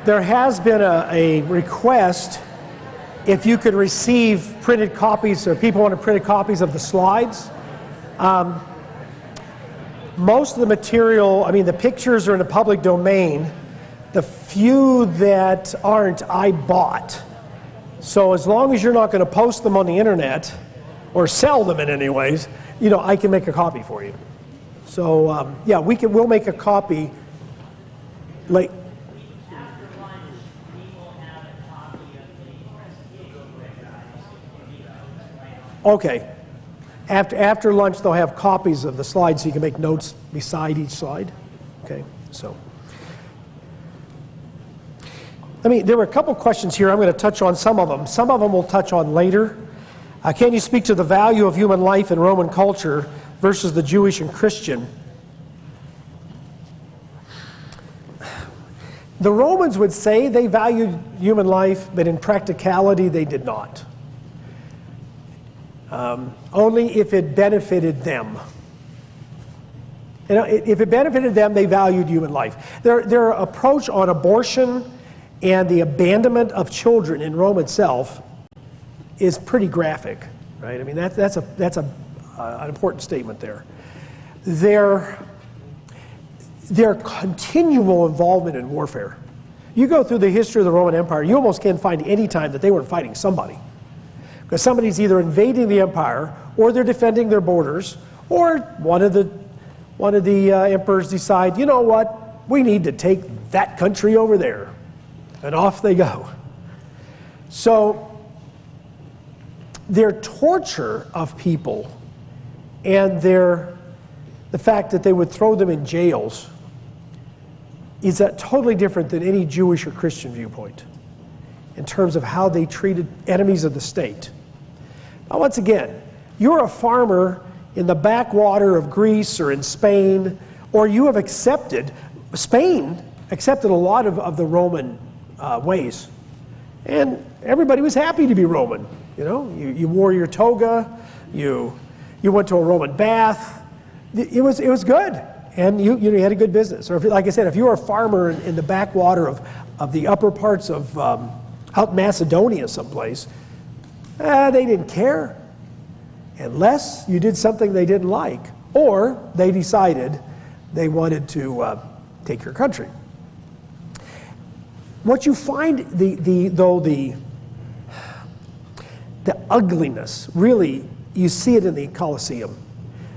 There has been a request if you could receive printed copies, or people wanted printed copies of the slides. Most of the material, I mean, the pictures are in the public domain. The few that aren't, I bought. So as long as you're not going to post them on the internet, or sell them in any ways, you know, I can make a copy for you. So yeah, we'll make a copy. Like, okay. After lunch, they'll have copies of the slides, so you can make notes beside each slide. Okay, so. There were a couple questions here. I'm going to touch on some of them. Some of them we'll touch on later. Can you speak to the value of human life in Roman culture versus the Jewish and Christian? The Romans would say they valued human life, but in practicality they did not. Only if it benefited them. You know, if it benefited them, they valued human life. Their approach on abortion and the abandonment of children in Rome itself is pretty graphic, right? I mean, that's an important statement there. Their continual involvement in warfare. You go through the history of the Roman Empire, you almost can't find any time that they weren't fighting somebody. Because somebody's either invading the empire, or they're defending their borders, or one of the emperors decide, you know what, we need to take that country over there. And off they go. So their torture of people and the fact that they would throw them in jails is that totally different than any Jewish or Christian viewpoint in terms of how they treated enemies of the state. Now, once again, you're a farmer in the backwater of Greece or in Spain, or you have Spain accepted a lot of the Roman ways. And everybody was happy to be Roman. You know, you wore your toga, you went to a Roman bath. It was good, and you had a good business. Or if, like I said, if you were a farmer in the backwater of the upper parts of out Macedonia someplace, they didn't care unless you did something they didn't like, or they decided they wanted to take your country. What you find, the ugliness, really, you see it in the Colosseum.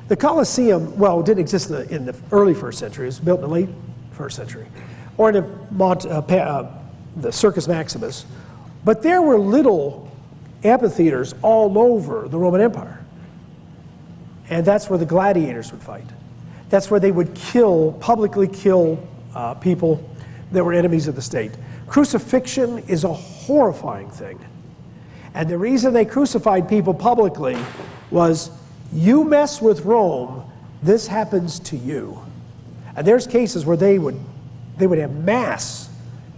The Colosseum, well, it didn't exist in the early first century. It was built in the late first century, or in the Circus Maximus. But there were little amphitheaters all over the Roman Empire, and that's where the gladiators would fight. That's where they would publicly kill people that were enemies of the state. Crucifixion is a horrifying thing. And the reason they crucified people publicly was, you mess with Rome, this happens to you. And there's cases where they would have mass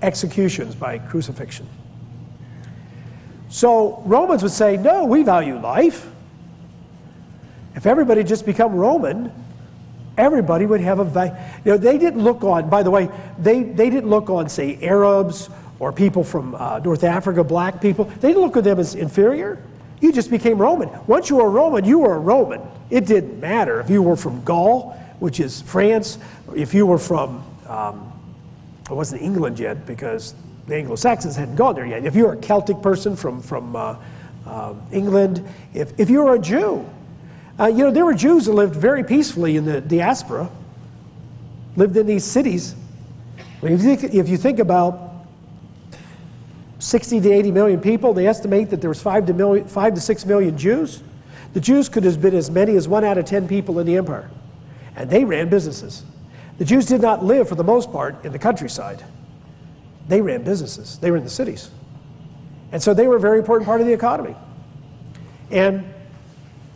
executions by crucifixion. So Romans would say, no, we value life. If everybody just become Roman, everybody would have a value. You know, they didn't look on, by the way, they didn't look on, say, Arabs or people from North Africa, black people. They didn't look at them as inferior. You just became Roman. Once you were a Roman, you were a Roman. It didn't matter if you were from Gaul, which is France, or if you were from, it wasn't England yet because the Anglo-Saxons hadn't gone there yet. If you were a Celtic person from England, if you were a Jew, you know, there were Jews that lived very peacefully in the diaspora, lived in these cities. I mean, if you think about 60 to 80 million people, they estimate that there was 5 to 6 million Jews. The Jews could have been as many as 1 out of 10 people in the empire. And they ran businesses. The Jews did not live, for the most part, in the countryside. They ran businesses. They were in the cities. And so they were a very important part of the economy. And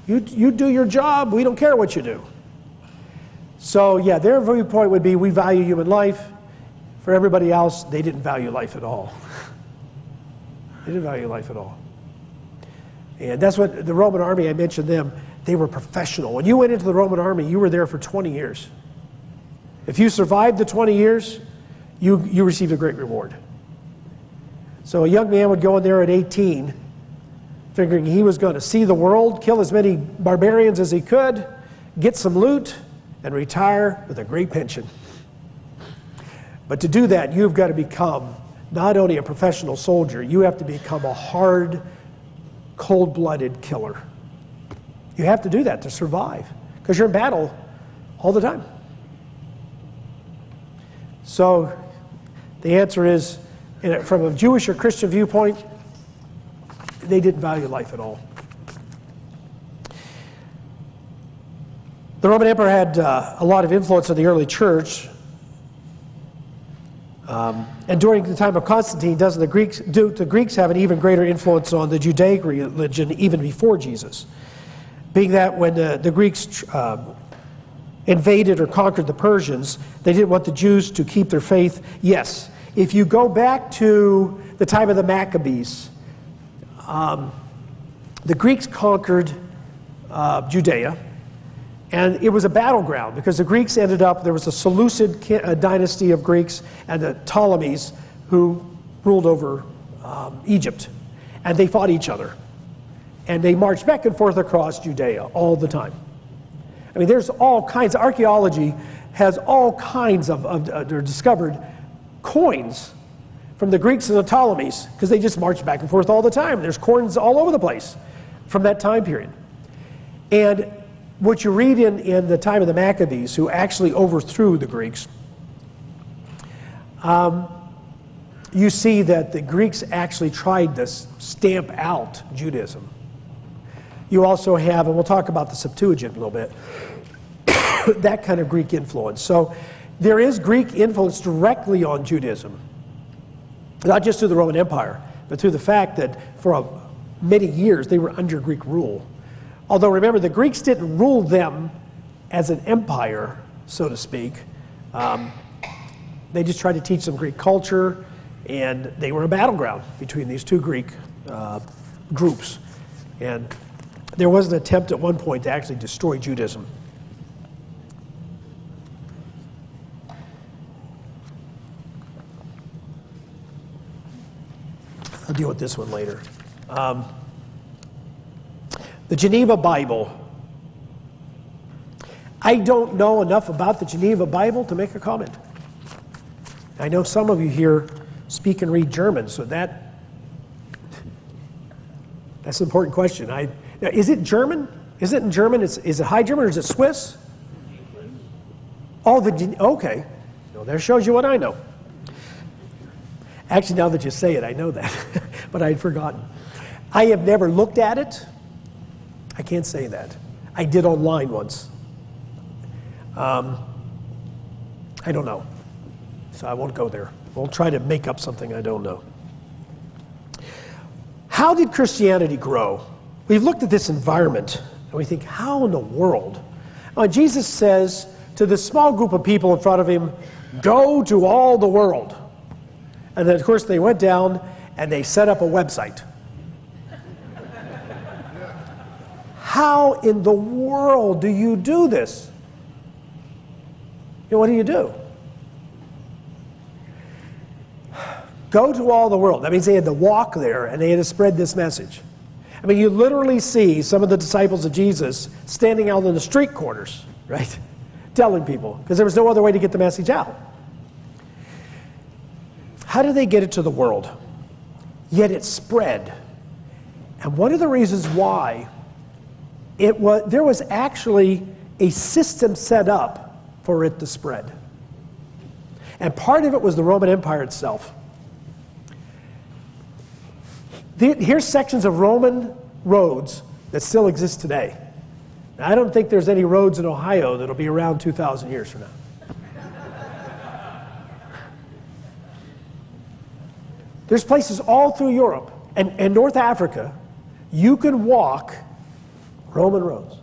you do your job, we don't care what you do. So yeah, their viewpoint would be, we value human life. For everybody else, they didn't value life at all. They didn't value life at all. And that's what the Roman army, I mentioned them, they were professional. When you went into the Roman army, you were there for 20 years. If you survived the 20 years, you received a great reward. So a young man would go in there at 18, figuring he was going to see the world, kill as many barbarians as he could, get some loot, and retire with a great pension. But to do that, you've got to become not only a professional soldier, you have to become a hard, cold-blooded killer. You have to do that to survive, because you're in battle all the time. So the answer is, from a Jewish or Christian viewpoint, they didn't value life at all. The Roman Emperor had a lot of influence on the early church. And during the time of Constantine, do the Greeks have an even greater influence on the Judaic religion even before Jesus? Being that when the Greeks invaded or conquered the Persians, they didn't want the Jews to keep their faith. Yes, if you go back to the time of the Maccabees, the Greeks conquered Judea, and it was a battleground because the Greeks ended up, there was a Seleucid dynasty of Greeks and the Ptolemies who ruled over Egypt, and they fought each other. And they marched back and forth across Judea all the time. I mean, there's all kinds, archaeology has all kinds of discovered coins from the Greeks and the Ptolemies, because they just marched back and forth all the time. There's coins all over the place from that time period. And what you read in the time of the Maccabees, who actually overthrew the Greeks, you see that the Greeks actually tried to stamp out Judaism. You also have, and we'll talk about the Septuagint a little bit, that kind of Greek influence. So there is Greek influence directly on Judaism, not just through the Roman Empire, but through the fact that for many years they were under Greek rule. Although remember, the Greeks didn't rule them as an empire, so to speak. They just tried to teach them Greek culture, and they were a battleground between these two Greek groups. And there was an attempt at one point to actually destroy Judaism. I'll deal with this one later. The Geneva Bible. I don't know enough about the Geneva Bible to make a comment. I know some of you here speak and read German, so that's an important question. Is it German? Is it in German? Is it High German or is it Swiss? Oh, okay. Well, there shows you what I know. Actually, now that you say it, I know that, but I had forgotten. I have never looked at it. I can't say that. I did online once. I don't know, so I won't go there. We'll try to make up something I don't know. How did Christianity grow? We've looked at this environment, and we think, how in the world? Jesus says to this small group of people in front of him, go to all the world. And then, of course, they went down and they set up a website. How in the world do you do this? What do you do? Go to all the world. That means they had to walk there and they had to spread this message. I mean, you literally see some of the disciples of Jesus standing out in the street corners, right? Telling people, because there was no other way to get the message out. How did they get it to the world? Yet it spread. And one of the reasons why there was actually a system set up for it to spread. And part of it was the Roman Empire itself. Here's sections of Roman roads that still exist today. Now, I don't think there's any roads in Ohio that'll be around 2,000 years from now. There's places all through Europe and North Africa, you can walk Roman roads.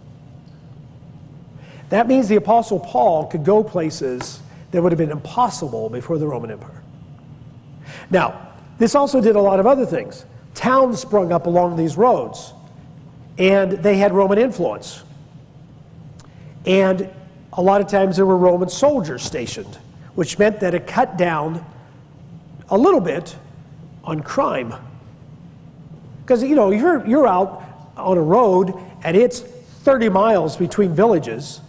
That means the Apostle Paul could go places that would have been impossible before the Roman Empire. Now, this also did a lot of other things. Towns sprung up along these roads, and they had Roman influence. And a lot of times there were Roman soldiers stationed, which meant that it cut down a little bit on crime. Because, you know, you're out on a road and it's 30 miles between villages,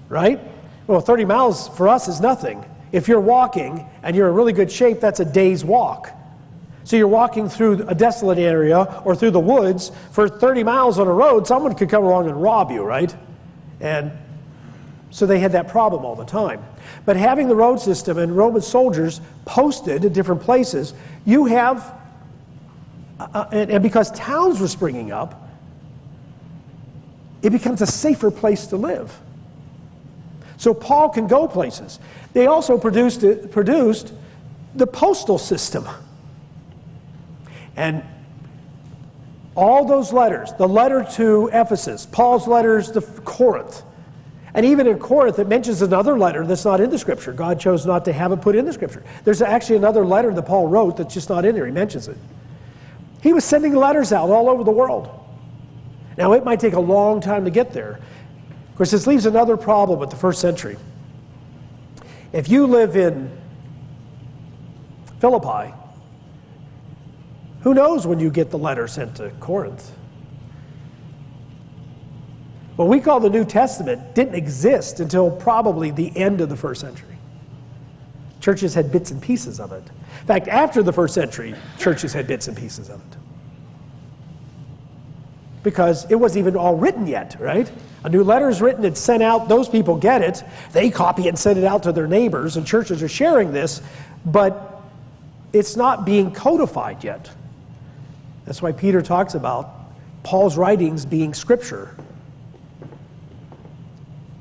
right? Well, 30 miles for us is nothing. If you're walking and you're in really good shape, that's a day's walk. So you're walking through a desolate area or through the woods for 30 miles on a road, someone could come along and rob you, right? And so they had that problem all the time. But having the road system and Roman soldiers posted at different places, you have, and because towns were springing up, it becomes a safer place to live. So Paul can go places. They also produced the postal system. And all those letters, the letter to Ephesus, Paul's letters to Corinth, and even in Corinth it mentions another letter that's not in the Scripture. God chose not to have it put in the Scripture. There's actually another letter that Paul wrote that's just not in there. He mentions it. He was sending letters out all over the world. Now it might take a long time to get there. Of course, this leaves another problem with the first century. If you live in Philippi, who knows when you get the letter sent to Corinth? What we call the New Testament didn't exist until probably the end of the first century. Churches had bits and pieces of it. In fact, after the first century, churches had bits and pieces of it. Because it wasn't even all written yet, right? A new letter is written, it's sent out, those people get it, they copy it and send it out to their neighbors, and churches are sharing this, but it's not being codified yet. That's why Peter talks about Paul's writings being Scripture.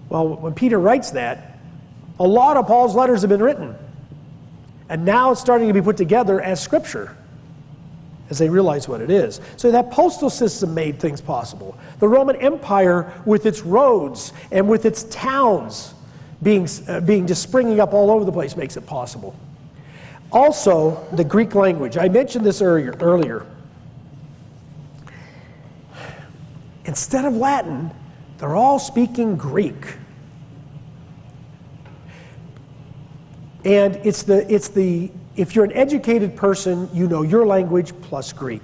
Well, when Peter writes that, a lot of Paul's letters have been written. And now it's starting to be put together as Scripture, as they realize what it is. So that postal system made things possible. The Roman Empire, with its roads and with its towns being just springing up all over the place, makes it possible. Also, the Greek language. I mentioned this earlier. Instead of Latin, they're all speaking Greek. And if you're an educated person, you know your language plus Greek.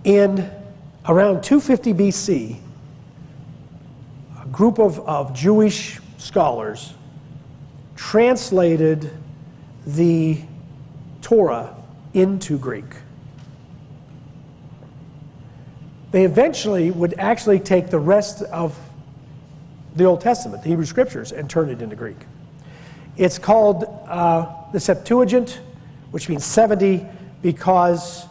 In around 250 BC, a group of Jewish scholars translated the Torah into Greek. They eventually would actually take the rest of the Old Testament, the Hebrew Scriptures, and turn it into Greek. It's called the Septuagint, which means 70, because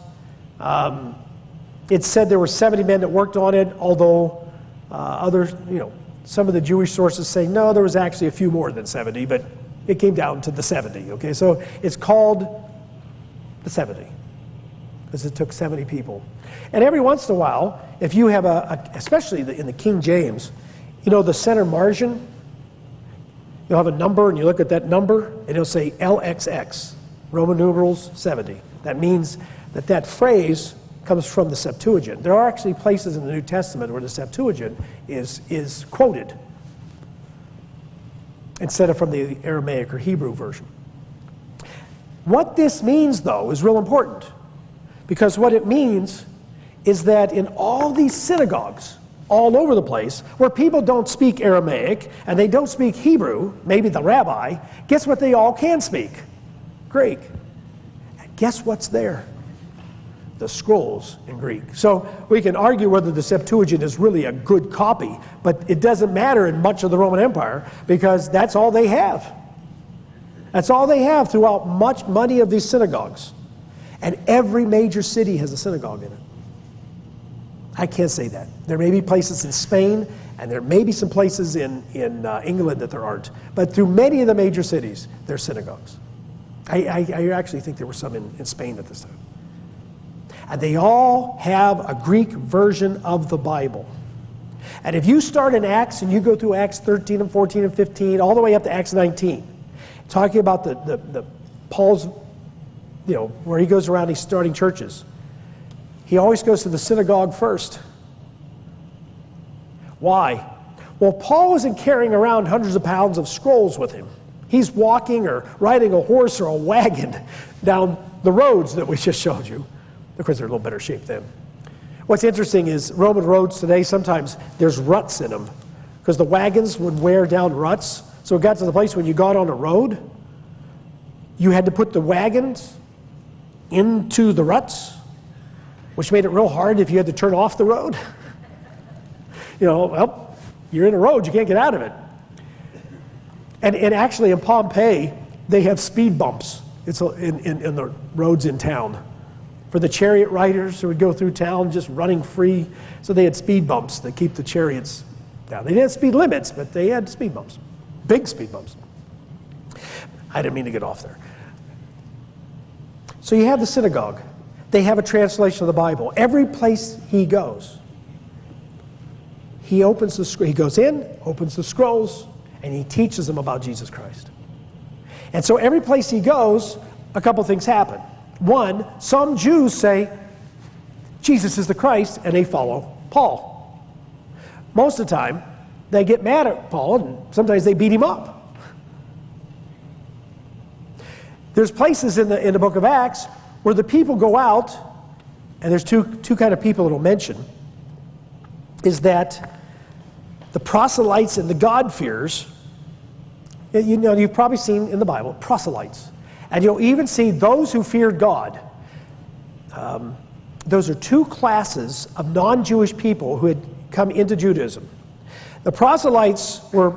it said there were 70 men that worked on it, although others, some of the Jewish sources say, no, there was actually a few more than 70, but it came down to the 70, okay? So it's called the 70, because it took 70 people. And every once in a while, if you have especially in the King James, the center margin, you'll have a number and you look at that number and it'll say LXX, Roman numerals 70. That means that phrase comes from the Septuagint. There are actually places in the New Testament where the Septuagint is quoted instead of from the Aramaic or Hebrew version. What this means, though, is real important, because what it means is that in all these synagogues all over the place, where people don't speak Aramaic and they don't speak Hebrew, maybe the rabbi, guess what they all can speak? Greek. And guess what's there? The scrolls in Greek. So we can argue whether the Septuagint is really a good copy, but it doesn't matter in much of the Roman Empire, because that's all they have. That's all they have throughout many of these synagogues. And every major city has a synagogue in it. I can't say that. There may be places in Spain, and there may be some places in England that there aren't. But through many of the major cities, there are synagogues. I actually think there were some in Spain at this time. And they all have a Greek version of the Bible. And if you start in Acts and you go through Acts 13 and 14 and 15, all the way up to Acts 19, talking about the Paul's, where he goes around, he's starting churches. He always goes to the synagogue first. Why? Well, Paul isn't carrying around hundreds of pounds of scrolls with him. He's walking or riding a horse or a wagon down the roads that we just showed you. Of course, they're a little better shape then. What's interesting is Roman roads today, sometimes there's ruts in them because the wagons would wear down ruts. So it got to the place when you got on a road, you had to put the wagons into the ruts, which made it real hard if you had to turn off the road. Well, you're in a road, you can't get out of it. And actually in Pompeii, they have speed bumps. It's in the roads in town. For the chariot riders who would go through town just running free. So they had speed bumps that keep the chariots down. They didn't have speed limits, but they had speed bumps. Big speed bumps. I didn't mean to get off there. So you have the synagogue. They have a translation of the Bible. Every place he goes, he goes in, opens the scrolls, and he teaches them about Jesus Christ. And so every place he goes, a couple things happen. One, some Jews say, Jesus is the Christ, and they follow Paul. Most of the time, they get mad at Paul, and sometimes they beat him up. There's places in the book of Acts where the people go out, and there's two kind of people it'll mention, is that the proselytes and the God-fearers, you've probably seen in the Bible, proselytes. And you'll even see those who feared God. Those are two classes of non-Jewish people who had come into Judaism. The proselytes were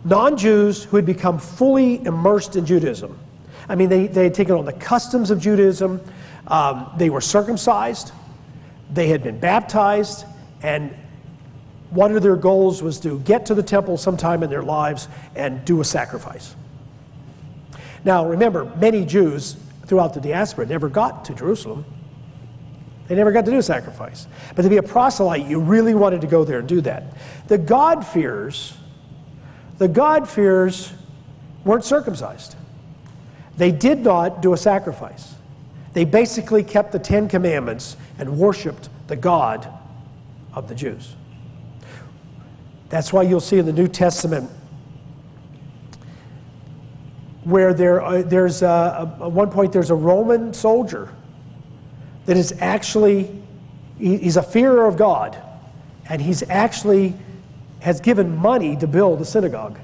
non-Jews who had become fully immersed in Judaism. I mean, they had taken on the customs of Judaism. They were circumcised. They had been baptized. And one of their goals was to get to the temple sometime in their lives and do a sacrifice. Now, remember, many Jews throughout the diaspora never got to Jerusalem. They never got to do a sacrifice. But to be a proselyte, you really wanted to go there and do that. The God-fearers weren't circumcised. They did not do a sacrifice. They basically kept the Ten Commandments and worshiped the God of the Jews. That's why you'll see in the New Testament where there's at one point there's a Roman soldier that is actually, he's a fearer of God, and he's actually has given money to build a synagogue.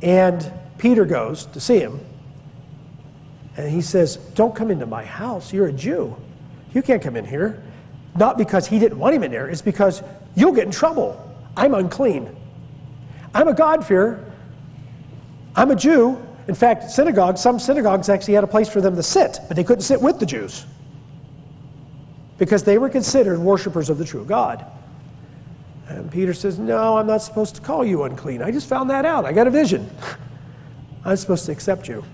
And Peter goes to see him, and he says, "Don't come into my house, you're a Jew. You can't come in here." Not because he didn't want him in there, it's because you'll get in trouble. I'm unclean. I'm a God-fearer. I'm a Jew. In fact, some synagogues actually had a place for them to sit, but they couldn't sit with the Jews because they were considered worshipers of the true God. And Peter says, "No, I'm not supposed to call you unclean. I just found that out. I got a vision. I'm supposed to accept you."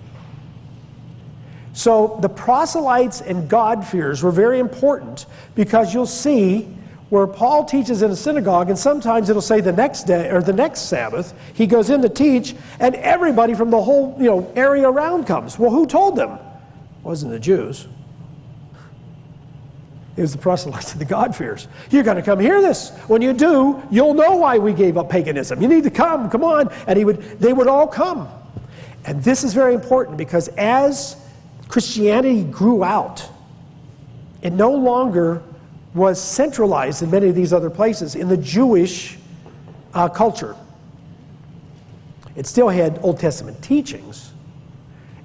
So the proselytes and God-fearers were very important because you'll see where Paul teaches in a synagogue, and sometimes it'll say the next day or the next Sabbath, he goes in to teach, and everybody from the whole area around comes. Well, who told them? It wasn't the Jews. It was the proselytes and the God-fearers. You're going to come hear this. When you do, you'll know why we gave up paganism. You need to come on. And they would all come. And this is very important because as Christianity grew out, it no longer was centralized in many of these other places in the Jewish culture. It still had Old Testament teachings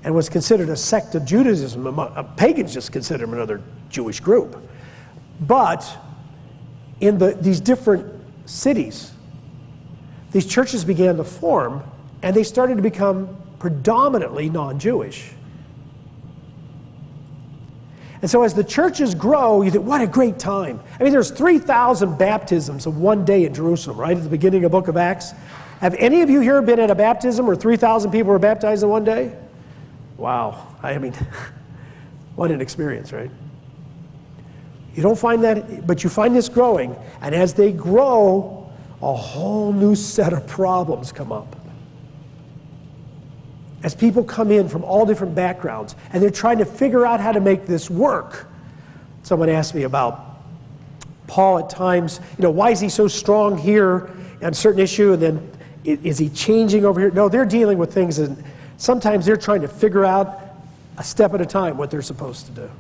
and was considered a sect of Judaism. Pagans just considered them another Jewish group. But in these different cities, these churches began to form, and they started to become predominantly non-Jewish. And so as the churches grow, you think, what a great time. I mean, there's 3,000 baptisms in one day in Jerusalem, right, at the beginning of the book of Acts. Have any of you here been at a baptism where 3,000 people were baptized in one day? Wow. I mean, what an experience, right? You don't find that, but you find this growing. And as they grow, a whole new set of problems come up. As people come in from all different backgrounds, and they're trying to figure out how to make this work. Someone asked me about Paul at times, why is he so strong here on a certain issue, and then Is he changing over here? No, they're dealing with things, and sometimes they're trying to figure out a step at a time what they're supposed to do.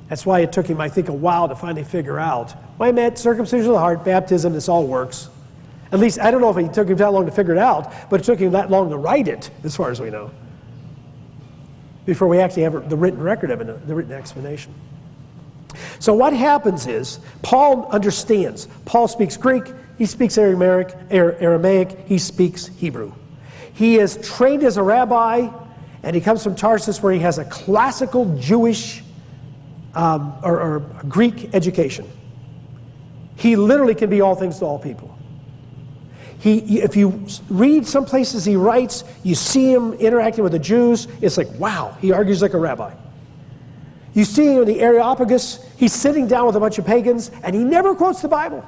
That's why it took him, I think, a while to finally figure out. Why meant circumcision of the heart, baptism, this all works. At least, I don't know if it took him that long to figure it out, but it took him that long to write it, as far as we know, before we actually have the written record of it, the written explanation. So what happens is, Paul understands. Paul speaks Greek, he speaks Aramaic, he speaks Hebrew. He is trained as a rabbi, and he comes from Tarsus, where he has a classical Jewish or Greek education. He literally can be all things to all people. If you read some places he writes, you see him interacting with the Jews, it's like, wow, he argues like a rabbi. You see him in the Areopagus, he's sitting down with a bunch of pagans, and he never quotes the Bible.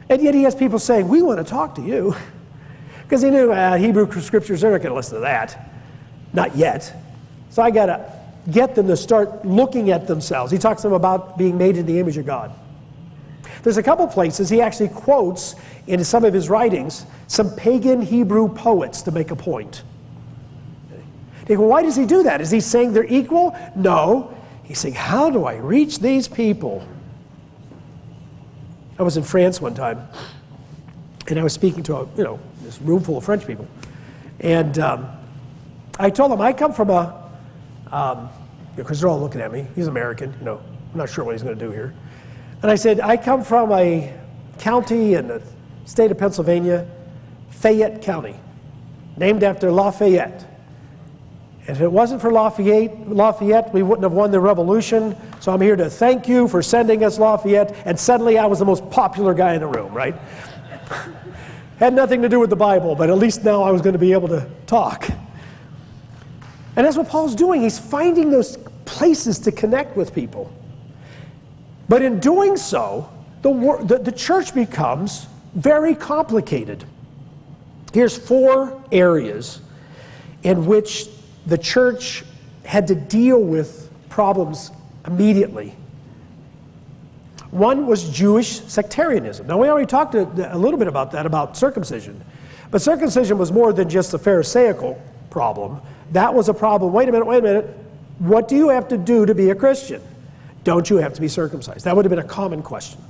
And yet he has people saying, we want to talk to you. Because he knew Hebrew scriptures, they're not going to listen to that. Not yet. So I got to get them to start looking at themselves. He talks to them about being made in the image of God. There's a couple places he actually quotes in some of his writings some pagan Hebrew poets to make a point. Well, why does he do that? Is he saying they're equal? No. He's saying, how do I reach these people? I was in France one time, and I was speaking to this room full of French people. And I told them I come from because they're all looking at me. He's American, I'm not sure what he's going to do here. And I said, I come from a county in the state of Pennsylvania, Fayette County, named after Lafayette. And if it wasn't for Lafayette, we wouldn't have won the revolution. So I'm here to thank you for sending us Lafayette. And suddenly I was the most popular guy in the room, right? Had nothing to do with the Bible, but at least now I was going to be able to talk. And that's what Paul's doing. He's finding those places to connect with people. But in doing so, the church becomes very complicated. Here's 4 areas in which the church had to deal with problems immediately. One was Jewish sectarianism. Now, we already talked a little bit about that, about circumcision. But circumcision was more than just a Pharisaical problem. That was a problem. Wait a minute. What do you have to do to be a Christian? Don't you have to be circumcised? That would have been a common question.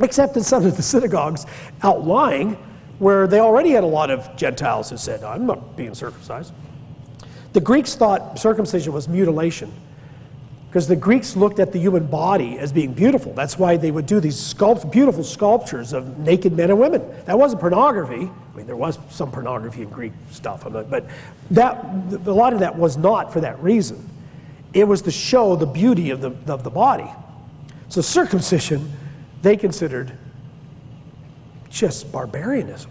Except in some of the synagogues outlying, where they already had a lot of Gentiles who said, I'm not being circumcised. The Greeks thought circumcision was mutilation, because the Greeks looked at the human body as being beautiful. That's why they would do these beautiful sculptures of naked men and women. That wasn't pornography. I mean, there was some pornography in Greek stuff, but a lot of that was not for that reason. It was to show the beauty of the body. So circumcision, they considered just barbarianism,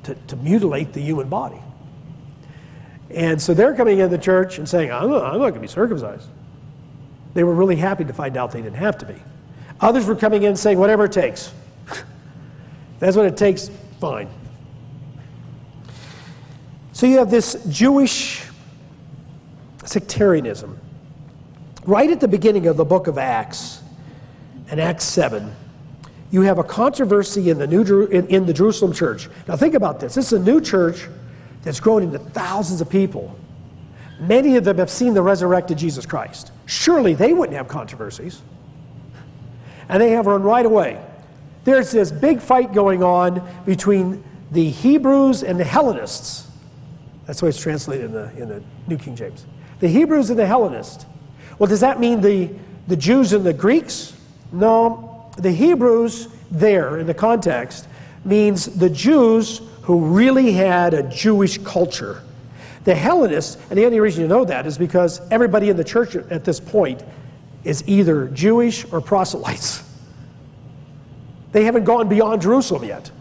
to mutilate the human body. And so they're coming into the church and saying, I'm not going to be circumcised. They were really happy to find out they didn't have to be. Others were coming in saying, whatever it takes. That's what it takes, fine. So you have this Jewish sectarianism. Right at the beginning of the book of Acts, in Acts 7, you have a controversy in the Jerusalem church. Now think about this. This is a new church that's grown into thousands of people. Many of them have seen the resurrected Jesus Christ. Surely they wouldn't have controversies. And they have run right away. There's this big fight going on between the Hebrews and the Hellenists. That's the way it's translated in the New King James. The Hebrews and the Hellenists. Well, does that mean the Jews and the Greeks? No. The Hebrews there, in the context, means the Jews who really had a Jewish culture. The Hellenists, and the only reason you know that is because everybody in the church at this point is either Jewish or proselytes. They haven't gone beyond Jerusalem yet.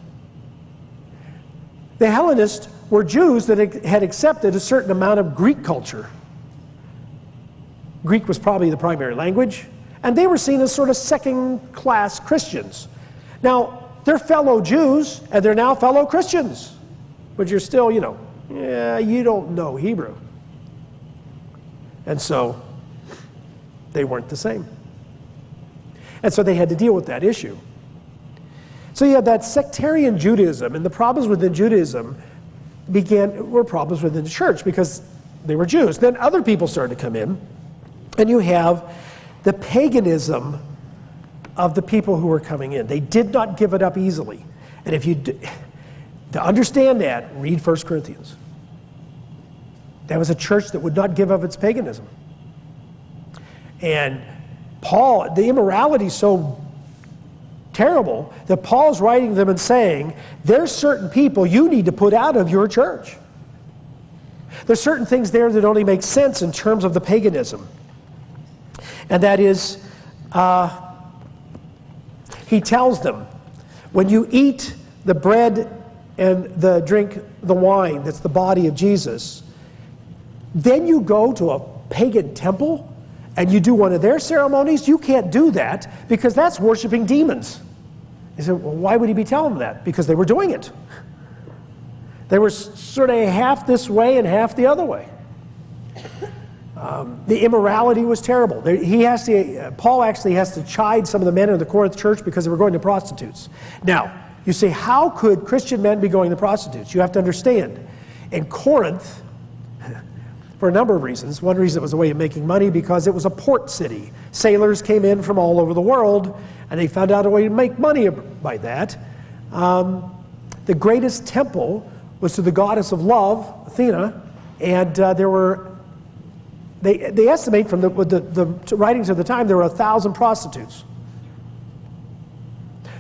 The Hellenists were Jews that had accepted a certain amount of Greek culture. Greek was probably the primary language, and they were seen as sort of second-class Christians. Now, they're fellow Jews, and they're now fellow Christians. But you're still, you don't know Hebrew. And so, they weren't the same. And so they had to deal with that issue. So you have that sectarian Judaism, and the problems within Judaism were problems within the church because they were Jews. Then other people started to come in, and you have the paganism of the people who were coming in. They did not give it up easily. And if you to understand that, read 1 Corinthians. That was a church that would not give up its paganism. And Paul, the immorality is so terrible that Paul's writing them and saying, there's certain people you need to put out of your church. There's certain things there that only make sense in terms of the paganism. And that is, he tells them, when you eat the bread and drink the wine, that's the body of Jesus, then you go to a pagan temple and you do one of their ceremonies. You can't do that because that's worshiping demons. He said, well, why would he be telling them that? Because they were doing it. They were sort of half this way and half the other way. The immorality was terrible. Paul actually has to chide some of the men in the Corinth church because they were going to prostitutes. Now, you say, how could Christian men be going to prostitutes? You have to understand, in Corinth, for a number of reasons. One reason, it was a way of making money because it was a port city. Sailors came in from all over the world, and they found out a way to make money by that. The greatest temple was to the goddess of love, Athena, and they estimate from the writings of the time there were 1,000 prostitutes.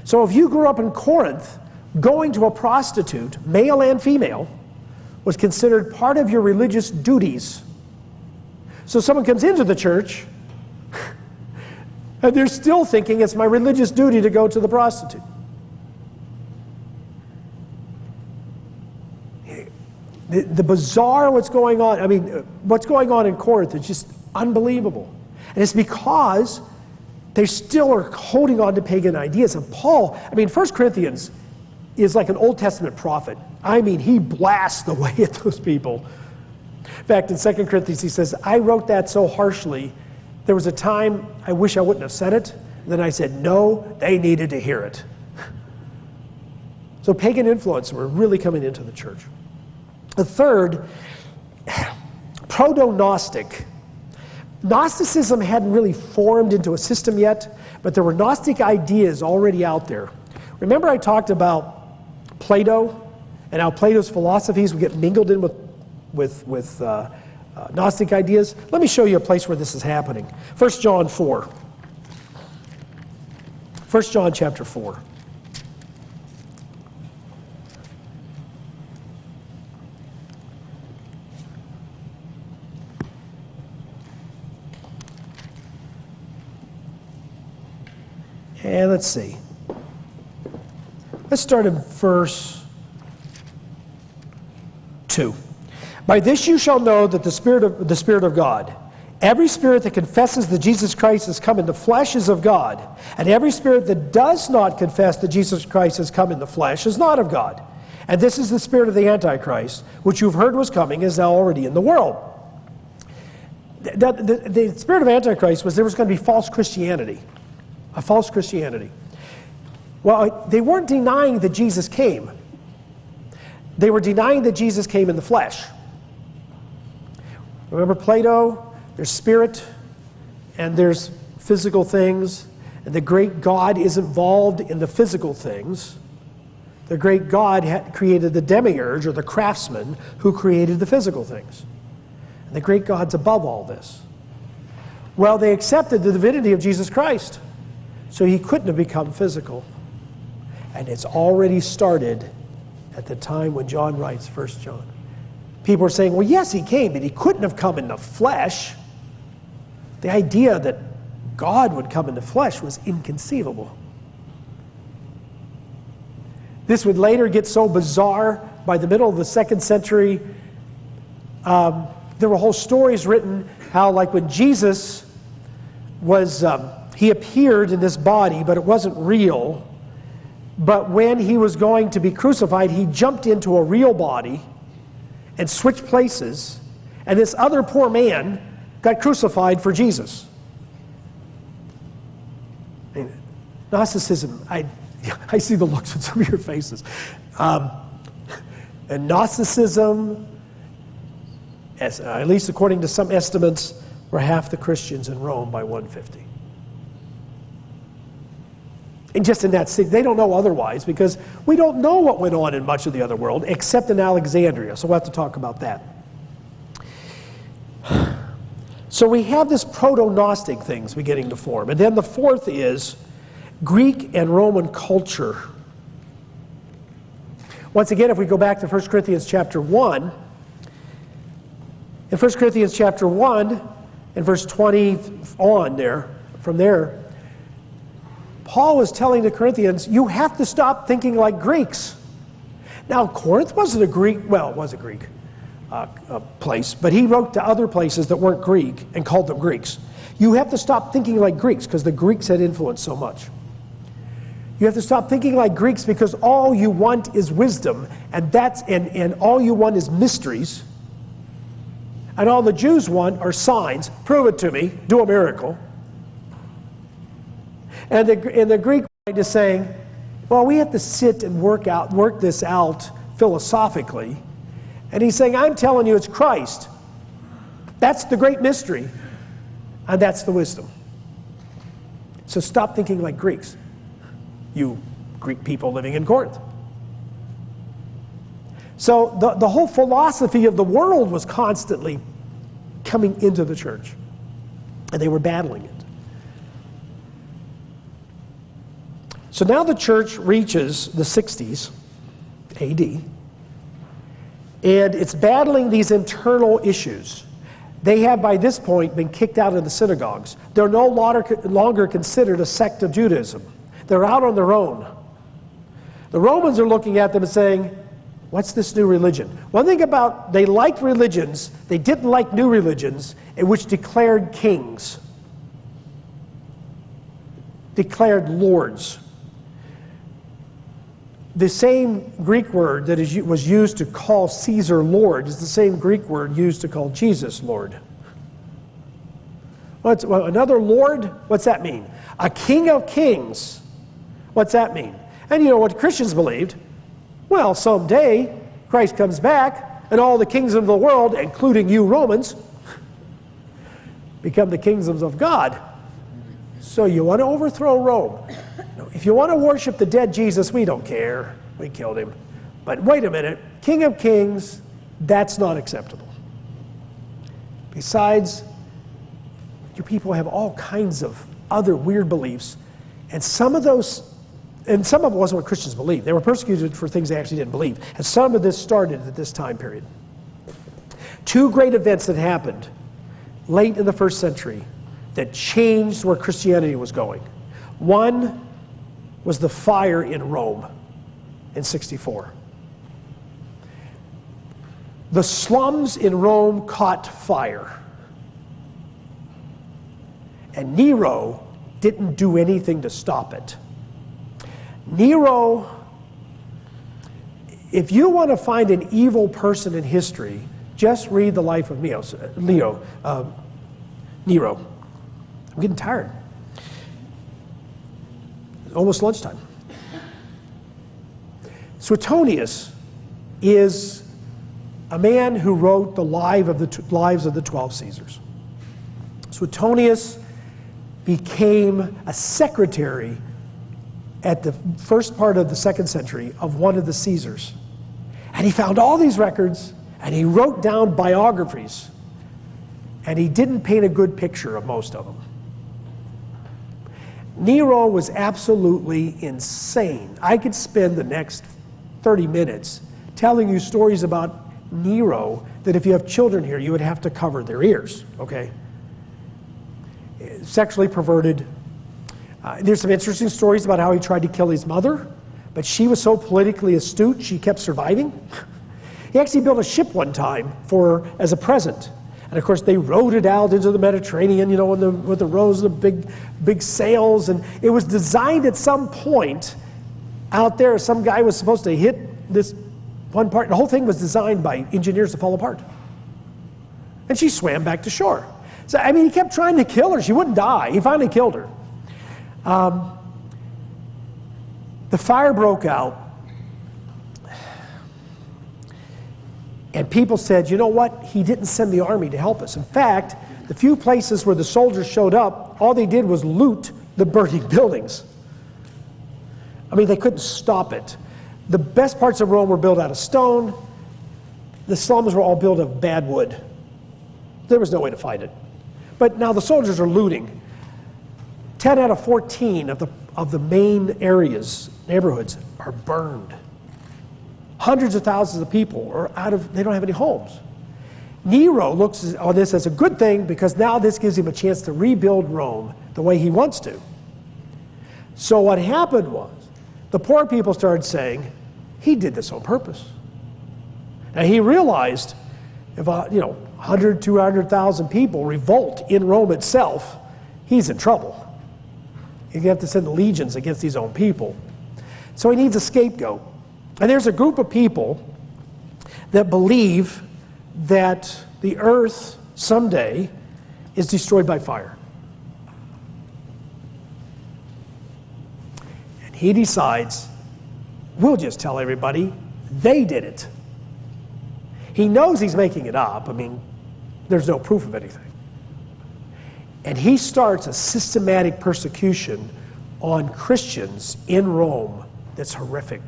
So if you grew up in Corinth, going to a prostitute, male and female, was considered part of your religious duties. So someone comes into the church, and they're still thinking it's my religious duty to go to the prostitute. The bizarre what's going on, what's going on in Corinth is just unbelievable. And it's because they still are holding on to pagan ideas. And Paul, 1 Corinthians is like an Old Testament prophet. He blasts the way at those people. In fact, in 2 Corinthians he says, I wrote that so harshly, there was a time I wish I wouldn't have said it. And then I said, no, they needed to hear it. So pagan influence were really coming into the church. The third, proto-Gnostic. Gnosticism hadn't really formed into a system yet, but there were Gnostic ideas already out there. Remember I talked about Plato and how Plato's philosophies would get mingled in with Gnostic ideas? Let me show you a place where this is happening. 1 John 4. 1 John chapter 4. And let's see. Let's start in verse 2. By this you shall know that the Spirit of God. Every spirit that confesses that Jesus Christ has come in the flesh is of God, and every spirit that does not confess that Jesus Christ has come in the flesh is not of God. And this is the spirit of the Antichrist, which you've heard was coming, is now already in the world. The spirit of Antichrist was there was going to be false Christianity. A false Christianity. Well, they weren't denying that Jesus came. They were denying that Jesus came in the flesh. Remember Plato? There's spirit and there's physical things. And the great God is involved in the physical things. The great God had created the demiurge or the craftsman who created the physical things. And the great God's above all this. Well, they accepted the divinity of Jesus Christ. So he couldn't have become physical. And it's already started at the time when John writes 1 John. People are saying, well, yes, he came, but he couldn't have come in the flesh. The idea that God would come in the flesh was inconceivable. This would later get so bizarre by the middle of the 2nd century. There were whole stories written how, like when Jesus was... he appeared in this body, but it wasn't real. But when he was going to be crucified, he jumped into a real body and switched places. And this other poor man got crucified for Jesus. Gnosticism, I see the looks on some of your faces. And Gnosticism, at least according to some estimates, were half the Christians in Rome by 150. And just in that city, they don't know otherwise, because we don't know what went on in much of the other world, except in Alexandria, so we'll have to talk about that. So we have this proto-Gnostic things beginning to form. And then the fourth is Greek and Roman culture. Once again, if we go back to 1 Corinthians chapter 1, in 1 Corinthians chapter 1, in verse 20 on there, from there, Paul was telling the Corinthians, you have to stop thinking like Greeks. Now, Corinth wasn't a Greek, well, it was a Greek place, but he wrote to other places that weren't Greek and called them Greeks. You have to stop thinking like Greeks, because the Greeks had influenced so much. You have to stop thinking like Greeks, because all you want is wisdom, and all you want is mysteries, and all the Jews want are signs. Prove it to me. Do a miracle. And the Greek mind is saying, well, we have to sit and work this out philosophically. And he's saying, I'm telling you, it's Christ. That's the great mystery, and that's the wisdom. So stop thinking like Greeks, you Greek people living in Corinth. So the whole philosophy of the world was constantly coming into the church, and they were battling it. So now the church reaches the 60s AD, and it's battling these internal issues. They have, by this point, been kicked out of the synagogues. They're no longer considered a sect of Judaism. They're out on their own. The Romans are looking at them and saying, what's this new religion? One thing about, they liked religions, they didn't like new religions, in which declared kings, declared lords. The same Greek word that was used to call Caesar Lord is the same Greek word used to call Jesus Lord. Another Lord? What's that mean? A King of Kings. What's that mean? And you know what Christians believed? Well, someday Christ comes back and all the kingdoms of the world, including you Romans, become the kingdoms of God. So you want to overthrow Rome. If you want to worship the dead Jesus, we don't care. We killed him. But wait a minute, King of Kings, that's not acceptable. Besides, you people have all kinds of other weird beliefs, and some of it wasn't what Christians believed. They were persecuted for things they actually didn't believe. And some of this started at this time period. Two great events that happened late in the first century that changed where Christianity was going. One was the fire in Rome in 64. The slums in Rome caught fire. And Nero didn't do anything to stop it. Nero, if you want to find an evil person in history, just read the life of Nero. I'm getting tired. Almost lunchtime. Suetonius is a man who wrote the lives of the 12 Caesars. Suetonius became a secretary at the first part of the 2nd century of one of the Caesars. And he found all these records, and he wrote down biographies, and he didn't paint a good picture of most of them. Nero was absolutely insane. I could spend the next 30 minutes telling you stories about Nero that if you have children here, you would have to cover their ears, okay? Sexually perverted. There's some interesting stories about how he tried to kill his mother, but she was so politically astute, she kept surviving. He actually built a ship one time as a present. And of course, they rowed it out into the Mediterranean, you know, with the rows of the big sails. And it was designed at some point out there. Some guy was supposed to hit this one part. The whole thing was designed by engineers to fall apart. And she swam back to shore. So, I mean, he kept trying to kill her. She wouldn't die. He finally killed her. The fire broke out, and people said, you know what? He didn't send the army to help us. In fact, the few places where the soldiers showed up, all they did was loot the burning buildings. I mean, they couldn't stop it. The best parts of Rome were built out of stone. The slums were all built of bad wood. There was no way to fight it. But now the soldiers are looting. 10 out of 14 of the main areas, neighborhoods, are burned. Hundreds of thousands of people are they don't have any homes. Nero looks on this as a good thing because now this gives him a chance to rebuild Rome the way he wants to. So what happened was, the poor people started saying, he did this on purpose. And he realized if 100, 200,000 people revolt in Rome itself, he's in trouble. You have to send legions against these own people. So he needs a scapegoat. And there's a group of people that believe that the earth someday is destroyed by fire. And he decides, we'll just tell everybody they did it. He knows he's making it up. I mean, there's no proof of anything. And he starts a systematic persecution on Christians in Rome that's horrific.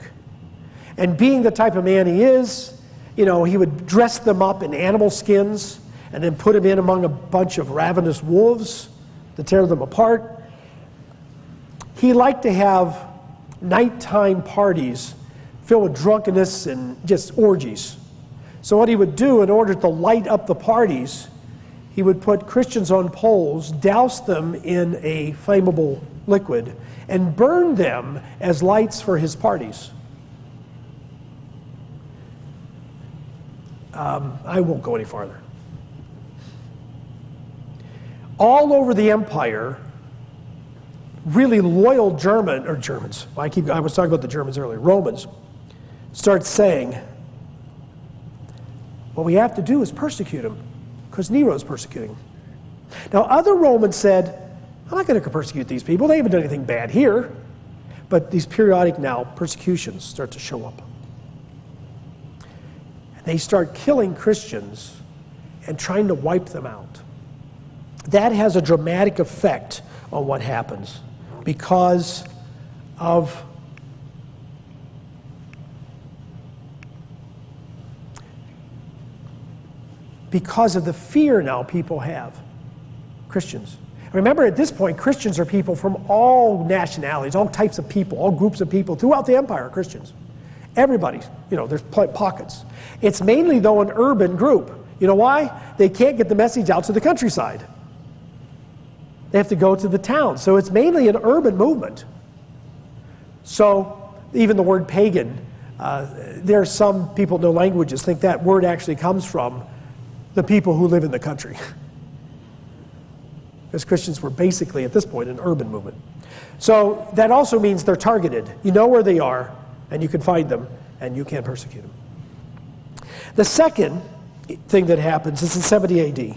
And being the type of man he is, he would dress them up in animal skins and then put them in among a bunch of ravenous wolves to tear them apart. He liked to have nighttime parties filled with drunkenness and just orgies. So what he would do in order to light up the parties, he would put Christians on poles, douse them in a flammable liquid, and burn them as lights for his parties. I won't go any farther. All over the empire, really loyal Germans, I was talking about the Germans earlier, Romans, start saying, what we have to do is persecute him, because Nero's persecuting him. Now, other Romans said, I'm not going to persecute these people. They haven't done anything bad here. But these periodic now persecutions start to show up. And they start killing Christians and trying to wipe them out. That has a dramatic effect on what happens because of the fear now people have. Christians. Remember, at this point, Christians are people from all nationalities, all types of people, all groups of people throughout the empire are Christians. Everybody, there's pockets. It's mainly, though, an urban group. You know why? They can't get the message out to the countryside. They have to go to the town. So it's mainly an urban movement. So even the word pagan, there are some people, no languages, think that word actually comes from the people who live in the country. Because Christians were basically, at this point, an urban movement. So that also means they're targeted. You know where they are, and you can find them, and you can persecute them. The second thing that happens is in 70 AD.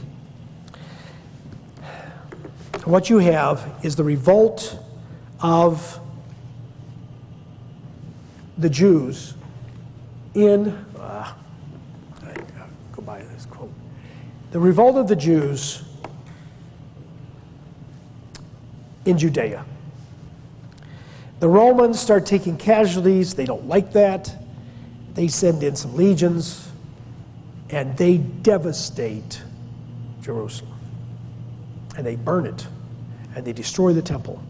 What you have is the revolt of the Jews in, go by this quote. The revolt of the Jews in Judea. The Romans start taking casualties. They don't like that. They send in some legions, and they devastate Jerusalem. And they burn it, and they destroy the temple.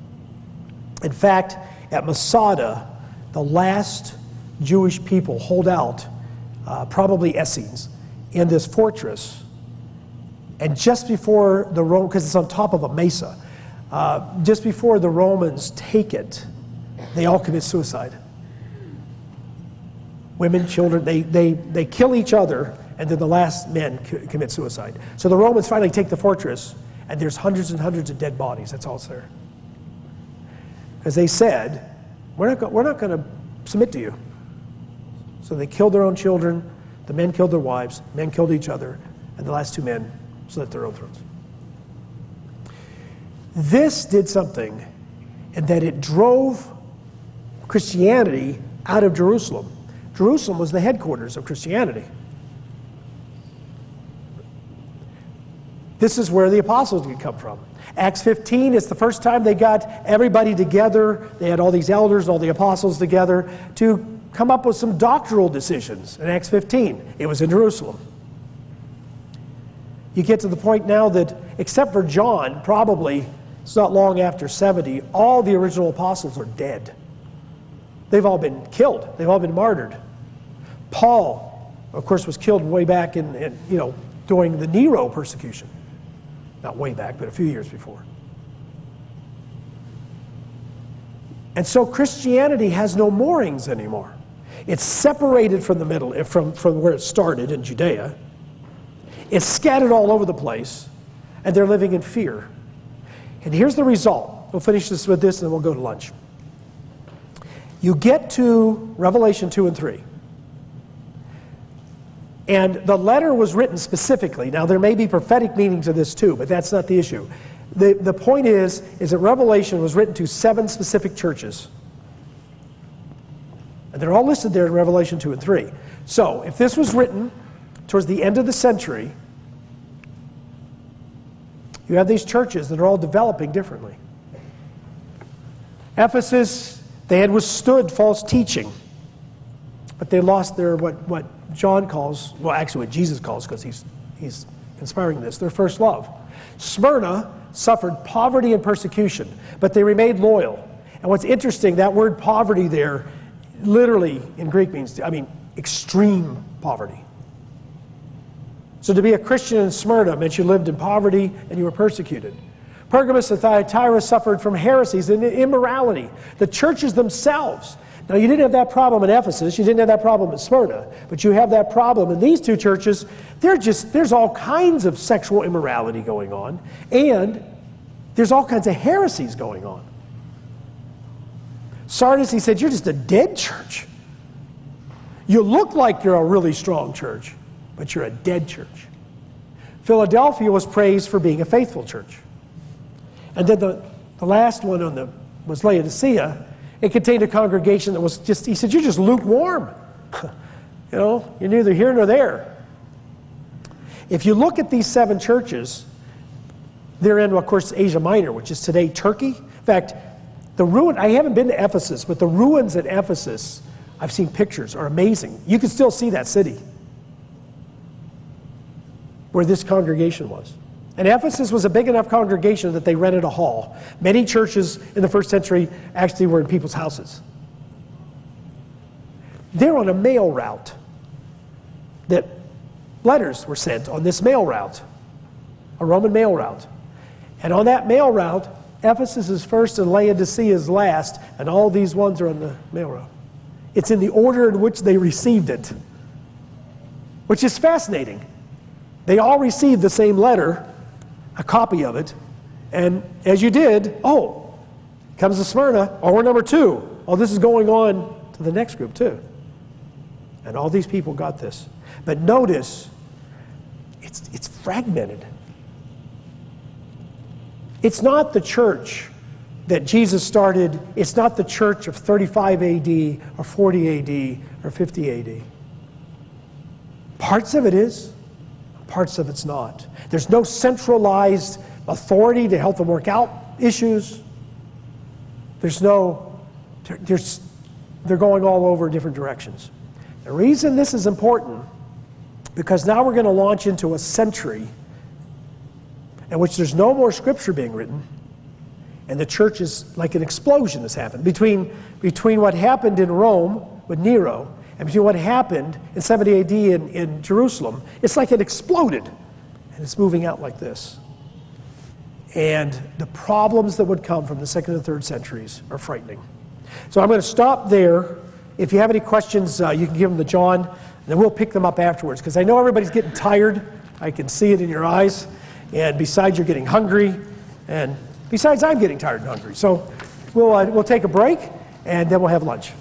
In fact, at Masada, the last Jewish people hold out, probably Essenes, in this fortress. And just before the Romans, because it's on top of a mesa, just before the Romans take it, they all commit suicide. Women, children, they kill each other, and then the last men commit suicide. So the Romans finally take the fortress, and there's hundreds and hundreds of dead bodies. That's all it's there. Because they said, we're not going to submit to you. So they killed their own children, the men killed their wives, men killed each other, and the last two men slit their own throats. This did something in that it drove Christianity out of Jerusalem. Jerusalem was the headquarters of Christianity. This is where the apostles could come from. Acts 15 is the first time they got everybody together. They had all these elders and all the apostles together to come up with some doctrinal decisions. In Acts 15, it was in Jerusalem. You get to the point now that, except for John, probably it's not long after 70, all the original apostles are dead. They've all been killed. They've all been martyred. Paul, of course, was killed way back during the Nero persecution. Not way back, but a few years before. And so Christianity has no moorings anymore. It's separated from the middle, from where it started in Judea. It's scattered all over the place, and they're living in fear. And here's the result. We'll finish this with this, and then we'll go to lunch. You get to Revelation 2 and 3. And the letter was written specifically. Now, there may be prophetic meaning to this too, but that's not the issue. The point is that Revelation was written to 7 specific churches. And they're all listed there in Revelation 2 and 3. So, if this was written towards the end of the century, you have these churches that are all developing differently. Ephesus, they had withstood false teaching, but they lost their, what John calls, well, actually what Jesus calls, because he's inspiring this, their first love. Smyrna suffered poverty and persecution, but they remained loyal. And what's interesting, that word poverty there, literally in Greek means, extreme poverty. So to be a Christian in Smyrna meant you lived in poverty and you were persecuted. Pergamos and Thyatira suffered from heresies and immorality. The churches themselves. Now, you didn't have that problem in Ephesus. You didn't have that problem in Smyrna. But you have that problem in these 2 churches. There's all kinds of sexual immorality going on. And there's all kinds of heresies going on. Sardis, he said, you're just a dead church. You look like you're a really strong church, but you're a dead church. Philadelphia was praised for being a faithful church. And then the last one was Laodicea. It contained a congregation that was just, he said, you're just lukewarm. You're neither here nor there. If you look at these 7 churches, they're in, of course, Asia Minor, which is today Turkey. In fact, I haven't been to Ephesus, but the ruins at Ephesus, I've seen pictures, are amazing. You can still see that city where this congregation was. And Ephesus was a big enough congregation that they rented a hall. Many churches in the first century actually were in people's houses. They're on a mail route. That letters were sent on this mail route, a Roman mail route. And on that mail route, Ephesus is first and Laodicea is last, and all these ones are on the mail route. It's in the order in which they received it, which is fascinating. They all received the same letter, a copy of it, and as you did, comes to Smyrna, we're number 2. This is going on to the next group too. And all these people got this. But notice, it's fragmented. It's not the church that Jesus started. It's not the church of 35 AD or 40 AD or 50 AD. Parts of it is, parts of it's not. There's no centralized authority to help them work out issues. They're going all over different directions. The reason this is important, because now we're going to launch into a century in which there's no more scripture being written, and the church is like an explosion has happened. Between what happened in Rome with Nero and between what happened in 70 AD in Jerusalem, it's like it exploded, and it's moving out like this. And the problems that would come from the 2nd and 3rd centuries are frightening. So I'm going to stop there. If you have any questions, you can give them to John, and then we'll pick them up afterwards, because I know everybody's getting tired. I can see it in your eyes. And besides, you're getting hungry, and besides, I'm getting tired and hungry. So we'll take a break, and then we'll have lunch.